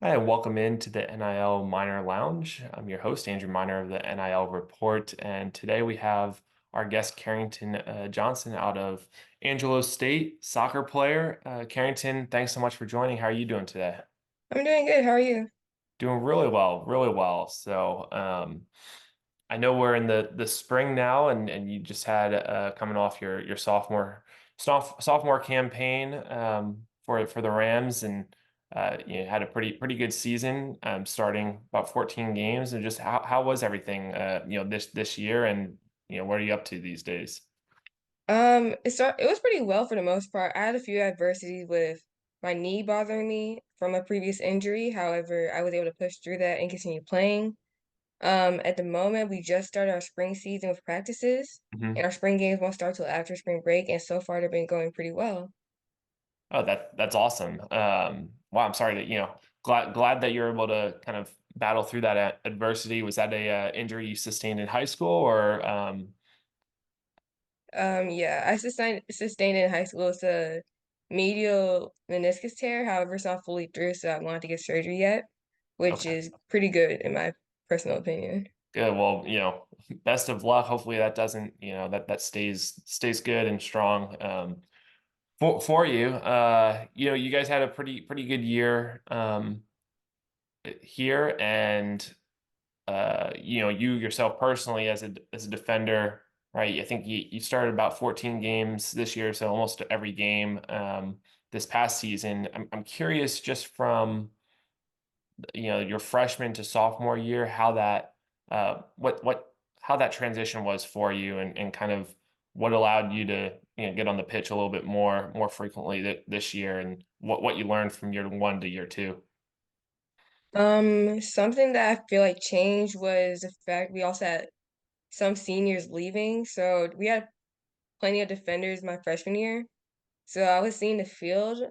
Hi, and welcome into the NIL Minor Lounge. I'm your host, Andrew Minor of the NIL Report, and today we have our guest Carringtyn Johnson out of Angelo State, soccer player. Carringtyn, thanks so much for joining. How are you doing today? I'm doing good. How are you? Doing really well, really well. I know we're in the spring now, and you just had coming off your sophomore campaign for the Rams, and you had a pretty good season, starting about 14 games. And just how was everything this year, and what are you up to these days? It was pretty well for the most part. I had a few adversities with my knee bothering me from a previous injury. However, I was able to push through that and continue playing. At the moment, we just started our spring season with practices, and Hmm. our spring games won't start till after spring break, and so far they've been going pretty well. Oh, that's awesome. Wow, I'm sorry that glad that you're able to kind of battle through that adversity. Was that a injury you sustained in high school, or Yeah, I sustained it in high school. It's a medial meniscus tear. However, it's not fully through, so I wanted to get surgery yet, which okay? is pretty good in my personal opinion. Good. Well, best of luck. Hopefully that doesn't, that stays good and strong for you. You guys had a pretty good year here, and you yourself personally as a defender, right? I think you started about 14 games this year, so almost every game this past season. I'm curious just from your freshman to sophomore year, how that what how that transition was for you, and kind of what allowed you to get on the pitch a little bit more frequently this year, and what you learned from year one to year two. Something that I feel like changed was the fact we also had some seniors leaving. So we had plenty of defenders my freshman year. So I was seeing the field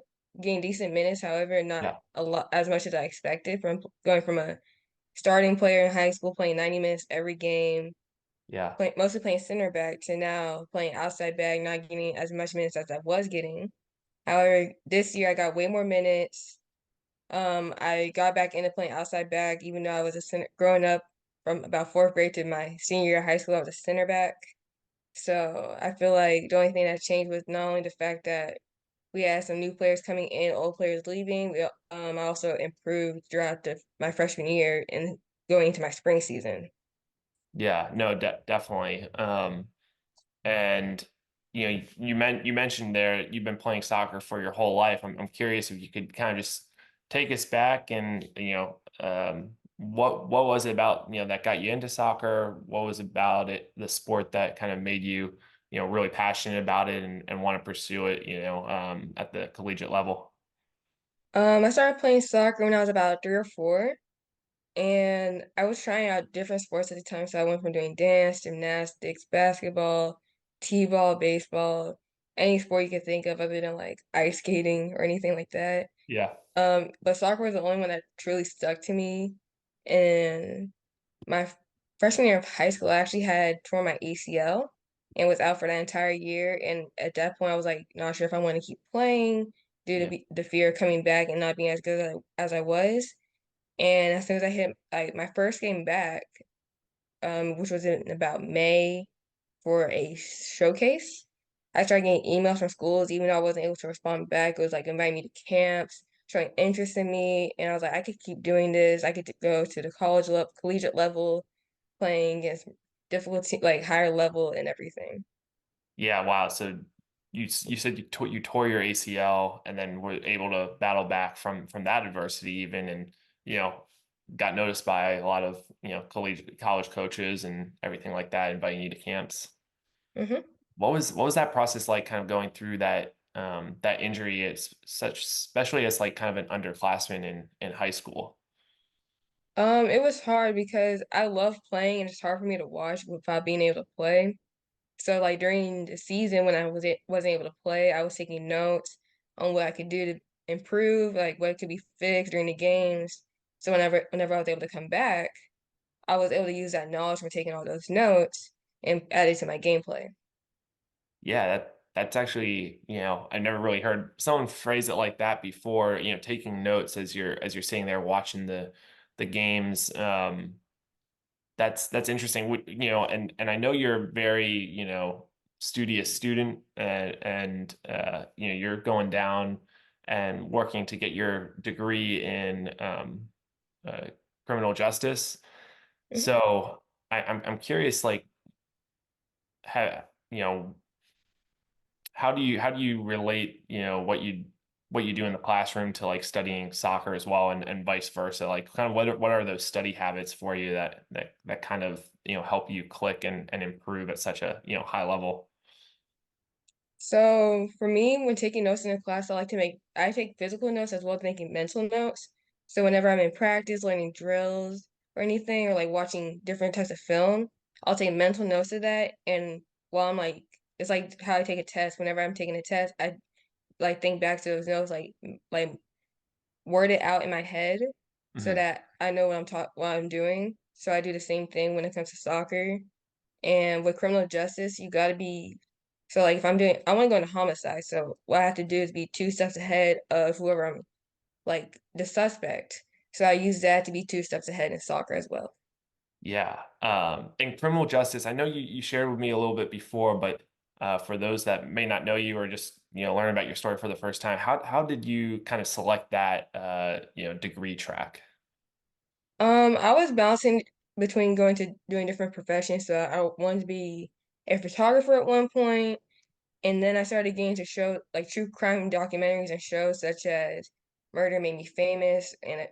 getting decent minutes, however, not Yeah, a lot as much as I expected from going from a starting player in high school playing 90 minutes every game, yeah, mostly playing center back to now playing outside back, not getting as much minutes as I was getting. However, this year I got way more minutes. I got back into playing outside back, even though I was a center growing up from about fourth grade to my senior year of high school, I was a center back. So I feel like the only thing that changed was not only the fact that we had some new players coming in, old players leaving. I also improved throughout my freshman year and going into my spring season. yeah. No, definitely. And you mentioned there you've been playing soccer for your whole life. I'm curious if you could kind of just take us back, and what was it about that got you into soccer? What was about it, the sport, that kind of made you really passionate about it, and want to pursue it at the collegiate level? I started playing soccer when I was about 3 or 4, and I was trying out different sports at the time. So I went from doing dance, gymnastics, basketball, t-ball, baseball, any sport you could think of other than like ice skating or anything like that. Yeah, But soccer was the only one that truly stuck to me. And my freshman year of high school, I actually had torn my ACL and was out for that entire year. And at that point, I was like, not sure if I want to keep playing due to yeah, the fear of coming back and not being as good as I was. And as soon as I hit like my first game back, which was in about May for a showcase, I started getting emails from schools, even though I wasn't able to respond back. It was like inviting me to camps, showing interest in me, and I was like, I could keep doing this. I could go to the collegiate level, playing against difficulty, like higher level and everything. yeah. Wow. So you said you tore your ACL, and then were able to battle back from that adversity even, and you know got noticed by a lot of college coaches and everything like that, inviting you to camps. hmm What was that process like, kind of going through that injury? It's such, especially as like kind of an underclassman in high school. It was hard because I love playing and it's hard for me to watch without being able to play. So like during the season when wasn't able to play, I was taking notes on what I could do to improve, like what could be fixed during the games. So whenever I was able to come back, I was able to use that knowledge from taking all those notes and add it to my gameplay. Yeah, that's actually, I never really heard someone phrase it like that before, taking notes as you're sitting there watching the games. That's interesting. And I know you're a very, studious student, and you're going down and working to get your degree in uh, criminal justice. Mhm. So I'm curious, like, how, how do you relate, what you do in the classroom to like studying soccer as well, and vice versa? Like, kind of what are those study habits for you that kind of, help you click and improve at such a, high level? So for me, when taking notes in a class, I take physical notes as well as making mental notes. So whenever I'm in practice, learning drills or anything, or like watching different types of film, I'll take mental notes of that. And while I'm like, it's like how I take a test. Whenever I'm taking a test, I like think back to those notes, like word it out in my head so Hmm. that I know what I'm doing. So I do the same thing when it comes to soccer. And with criminal justice, you got to be so like if I want to go into homicide. So what I have to do is be two steps ahead of whoever I'm like the suspect. So I use that to be two steps ahead in soccer as well. Yeah. And criminal justice, I know you shared with me a little bit before, but for those that may not know you or just, learn about your story for the first time, how did you kind of select that, degree track? I was bouncing between going to doing different professions. So I wanted to be a photographer at one point. And then I started getting into show like true crime documentaries and shows such as Murder Made Me Famous and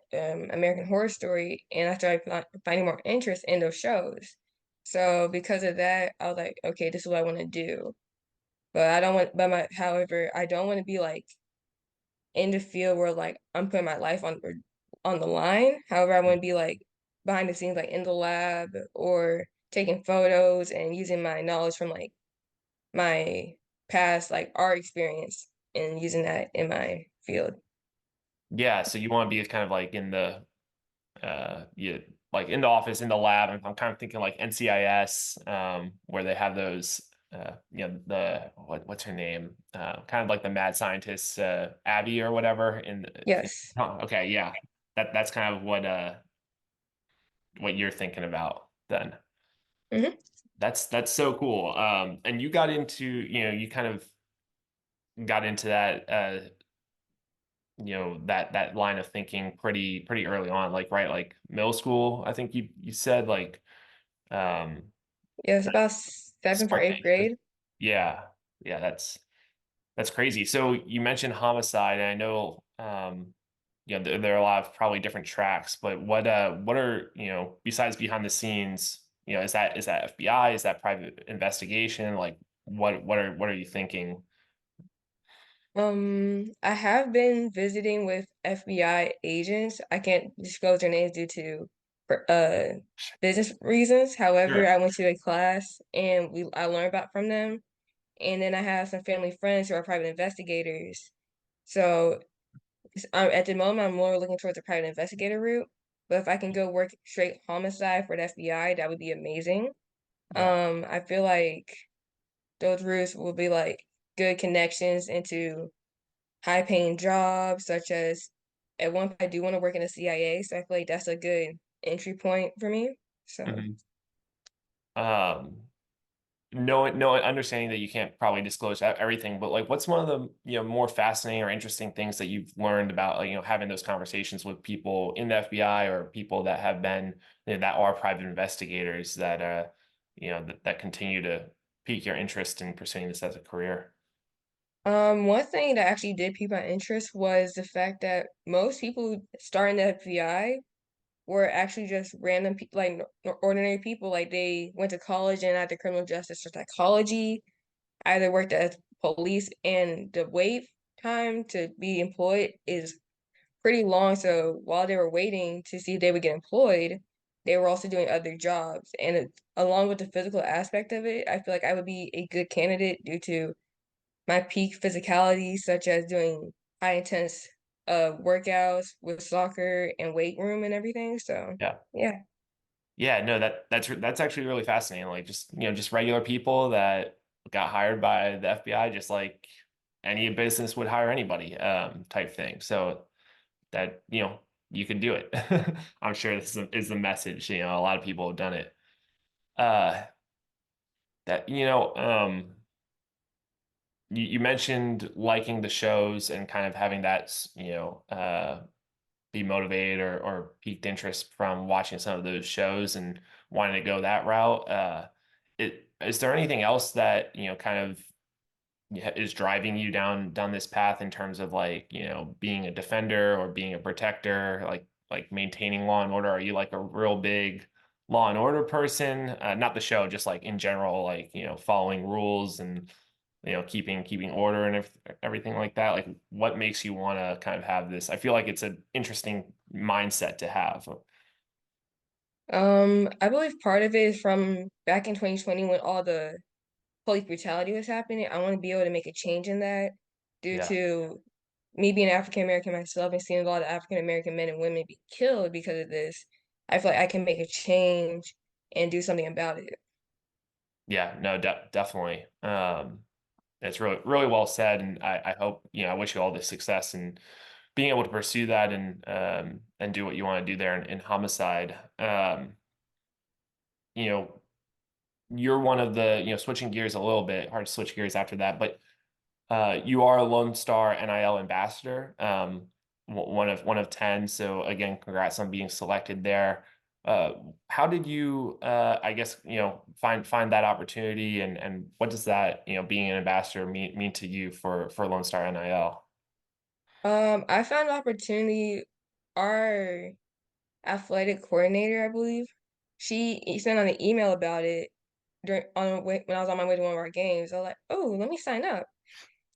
American Horror Story, and I started finding more interest in those shows. So because of that, I was like, okay, this is what I want to do. But I don't want, but my, however, I don't want to be like in the field where like I'm putting my life on the line. However, I want to be like behind the scenes, like in the lab or taking photos and using my knowledge from like my past like art experience and using that in my field. Yeah, so you want to be kind of like in the like in the office, in the lab. I'm kind of thinking like NCIS, where they have those, the what's her name, kind of like the mad scientist, Abby or whatever. Yes. Oh, okay, yeah, that's kind of what you're thinking about then. Hmm. That's so cool. And you got into, you kind of got into that, that line of thinking pretty early on, like, right, like middle school, I think you said, like, um Yeah, it's about seventh or smart eighth thing. grade. Yeah, yeah, that's crazy. So you mentioned homicide, and I know, there are a lot of probably different tracks, but what are, besides behind the scenes, is that FBI, is that private investigation, like, what are you thinking? I have been visiting with FBI agents. I can't disclose their names due to uh business reasons. However, Sure. I went to a class and I learned about from them. And then I have some family friends who are private investigators. So at the moment, I'm more looking towards the private investigator route. But if I can go work straight homicide for the FBI, that would be amazing. Yeah. I feel like those routes will be like good connections into high paying jobs, such as at one point I do want to work in the CIA, so I feel like that's a good entry point for me. So, Mhm. Um, no, understanding that you can't probably disclose everything, but like, what's one of the, more fascinating or interesting things that you've learned about, like, having those conversations with people in the FBI or people that have been, that are private investigators that, that continue to pique your interest in pursuing this as a career? one thing that actually did pique my interest was the fact that most people who start in the FBI were actually just random people, like ordinary people. Like they went to college and either criminal justice or psychology, either worked as police, and the wait time to be employed is pretty long. So while they were waiting to see if they would get employed, they were also doing other jobs. And along with the physical aspect of it, I feel like I would be a good candidate due to my peak physicality, such as doing high intense workouts with soccer and weight room and everything. So Yeah. yeah. Yeah, no, that's actually really fascinating. Like, just, just regular people that. got hired by the FBI, just like any business would hire anybody, type thing. So that, you can do it. I'm sure this is the message. A lot of people have done it. Uh, that, you mentioned liking the shows and kind of having that, be motivated or piqued interest from watching some of those shows and wanting to go that route. Is there anything else that, kind of is driving you down this path in terms of like, being a defender or being a protector, like maintaining law and order? Are you like a real big Law and Order person? Not the show, just like in general, like, following rules and keeping order and everything like that. Like, what makes you want to kind of have this? I feel like it's an interesting mindset to have. I believe part of it is from back in 2020 when all the police brutality was happening. I want to be able to make a change in that due Yeah. to me being African American myself and seeing a lot of African American men and women be killed because of this. I feel like I can make a change and do something about it. Yeah, no, definitely. It's really, really well said, and I hope, I wish you all the success in being able to pursue that and do what you want to do there in homicide. You know, you're one of the, switching gears a little bit, hard to switch gears after that, but you are a Lone Star NIL ambassador, one of 10. So again, congrats on being selected there. Uh, how did you, I guess, find that opportunity, and what does that, being an ambassador mean to you for Lone Star NIL? I found an opportunity. Our athletic coordinator, I believe, she sent on an email about it when I was on my way to one of our games. I was like, oh, let me sign up.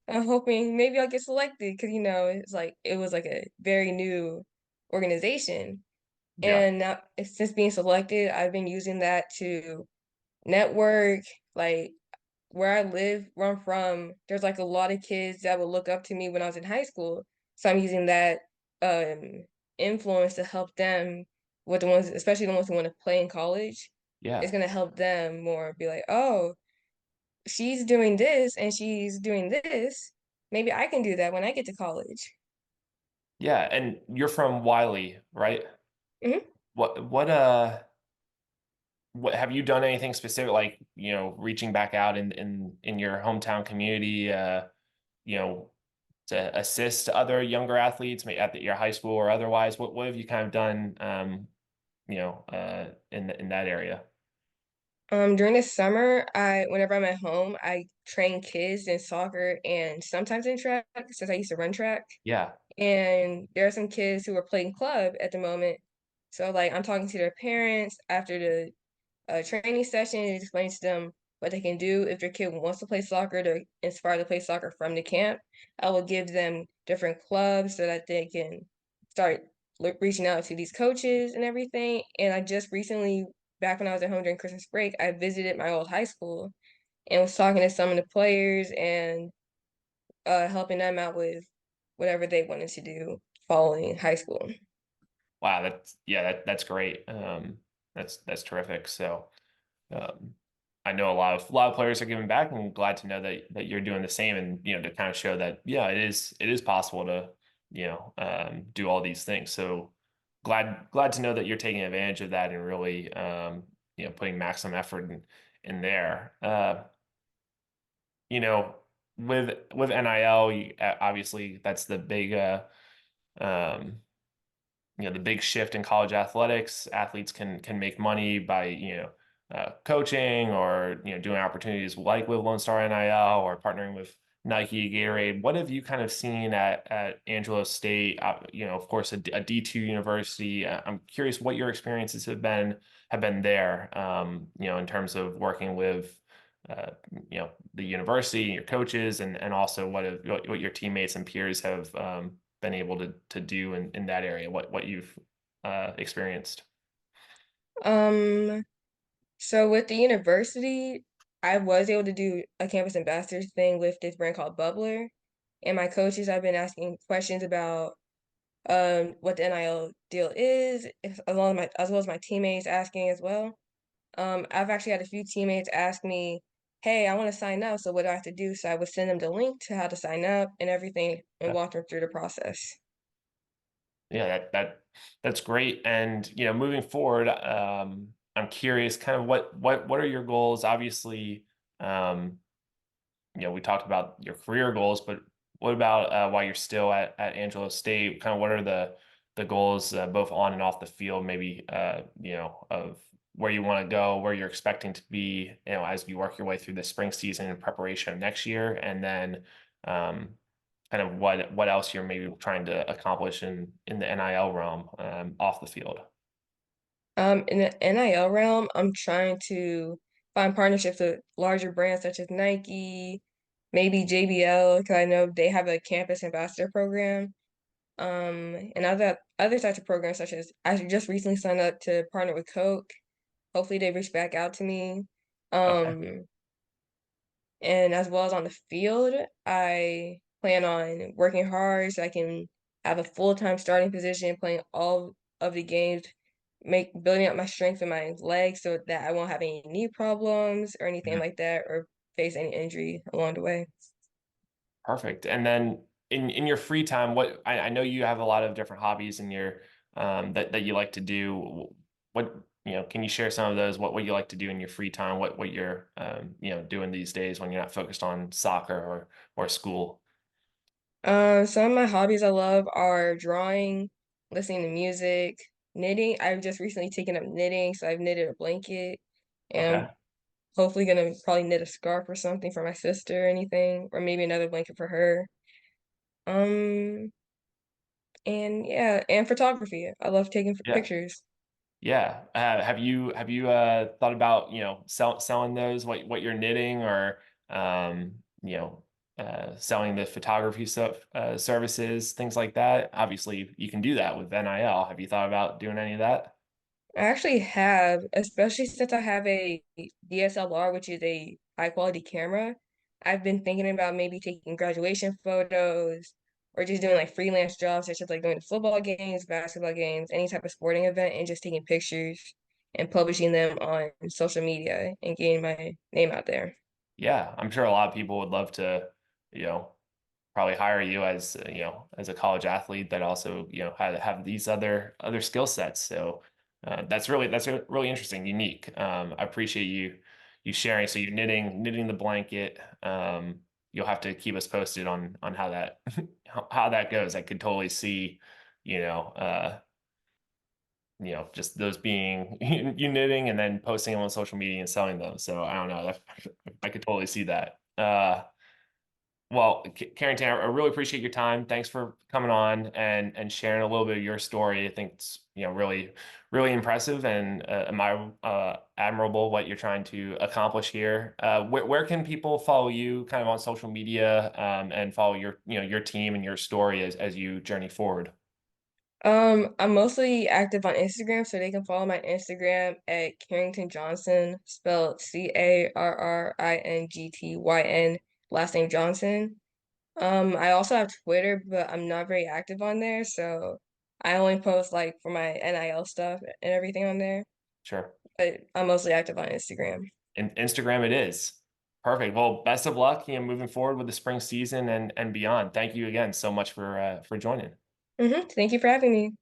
I'm hoping maybe I'll get selected because it's like it was like a very new organization. Yeah, And now since being selected, I've been using that to network, like where I live, where I'm from, there's like a lot of kids that would look up to me when I was in high school. So I'm using that um influence to help them with the ones, especially the ones who want to play in college. It's yeah, gonna help them more be like, oh, she's doing this and she's doing this. Maybe I can do that when I get to college. yeah. And you're from Wiley, right? Hmm. What have you done anything specific, like, reaching back out in your hometown community, you know, to assist other younger athletes, maybe at your high school or otherwise? What have you kind of done, in that area? During the summer, whenever I'm at home, I train kids in soccer and sometimes in track since I used to run track. Yeah, And there are some kids who are playing club at the moment. So like I'm talking to their parents after the training session and explain to them what they can do if their kid wants to play soccer to inspire to play soccer from the camp. I will give them different clubs so that they can start reaching out to these coaches and everything. And I just recently, back when I was at home during Christmas break, I visited my old high school and was talking to some of the players and helping them out with whatever they wanted to do following high school. wow, that's great. That's terrific. So, um, I know a lot of players are giving back, and glad to know that you're doing the same, and to kind of show that, yeah, it is possible to, do all these things. So glad to know that you're taking advantage of that and really, putting maximum effort in there. You know, with NIL, obviously that's the big, um, the big shift in college athletics. Athletes can make money by, coaching, or doing opportunities like with Lone Star NIL or partnering with Nike, Gatorade. What have you kind of seen at Angelo State? Of course, a D2 university. I'm curious what your experiences have been there. In terms of working with, the university, your coaches, and also what your teammates and peers have, been able to do in that area, what you've, experienced. Um, so with the university, I was able to do a campus ambassadors thing with this brand called Bubbler. And my coaches, I've been asking questions about what the NIL deal is, as well as my teammates asking as well. I've actually had a few teammates ask me hey, I want to sign up. So what do I have to do? So I would send them the link to how to sign up and everything and Yeah. walk them through the process. Yeah, that's great. And moving forward, I'm curious, kind of what are your goals? Obviously, um, we talked about your career goals, but what about while you're still at Angelo State? Kind of what are the goals both on and off the field, maybe of where you want to go, where you're expecting to be, as you work your way through the spring season in preparation of next year, and then um, kind of what else you're maybe trying to accomplish in the NIL realm off the field. In the NIL realm, I'm trying to find partnerships with larger brands such as Nike, maybe JBL, because I know they have a campus ambassador program. And other types of programs such as I just recently signed up to partner with Coke. Hopefully they reach back out to me. Okay. Um, and as well as on the field, I plan on working hard so I can have a full-time starting position, playing all of the games, make building up my strength in my legs so that I won't have any knee problems or anything like that, or face any injury along the way. Perfect. And then in your free time, what I know you have a lot of different hobbies in your that you like to do. What can you share some of those? What you like to do in your free time? What you're doing these days when you're not focused on soccer or school? Some of my hobbies I love are drawing, listening to music, knitting. I've just recently taken up knitting, so I've knitted a blanket, and I'm Okay. hopefully gonna probably knit a scarf or something for my sister or anything, or maybe another blanket for her. Um, and yeah, and photography. I love taking Yeah. pictures. Yeah. Have you thought about selling those what you're knitting or selling the photography stuff services, things like that? Obviously, you can do that with NIL. Have you thought about doing any of that? I actually have, especially since I have a DSLR, which is a high quality camera. I've been thinking about maybe taking graduation photos or just doing like freelance jobs, such as like going to football games, basketball games, any type of sporting event, and just taking pictures and publishing them on social media and getting my name out there. Yeah, I'm sure a lot of people would love to, you know, probably hire you as as a college athlete that also have these other skill sets. So that's really interesting, unique. I appreciate you sharing. So you're knitting the blanket. You'll have to keep us posted on how that how that goes. I could totally see you know uh just those being you knitting and then posting them on social media and selling them. So I don't know. I could totally see that. Well, Carrington, I really appreciate your time. Thanks for coming on and sharing a little bit of your story. I think it's really impressive and admirable what you're trying to accomplish here. Where can people follow you, kind of on social media, and follow your your team and your story as you journey forward? I'm mostly active on Instagram, so they can follow my Instagram at Carringtyn Johnson, spelled Carringtyn, last name Johnson. I also have Twitter, but I'm not very active on there, so I only post like for my NIL stuff and everything on there. Sure. But I'm mostly active on Instagram. Instagram it is. Perfect. Well, best of luck, moving forward with the spring season and beyond. Thank you again so much for joining. Thank you for having me.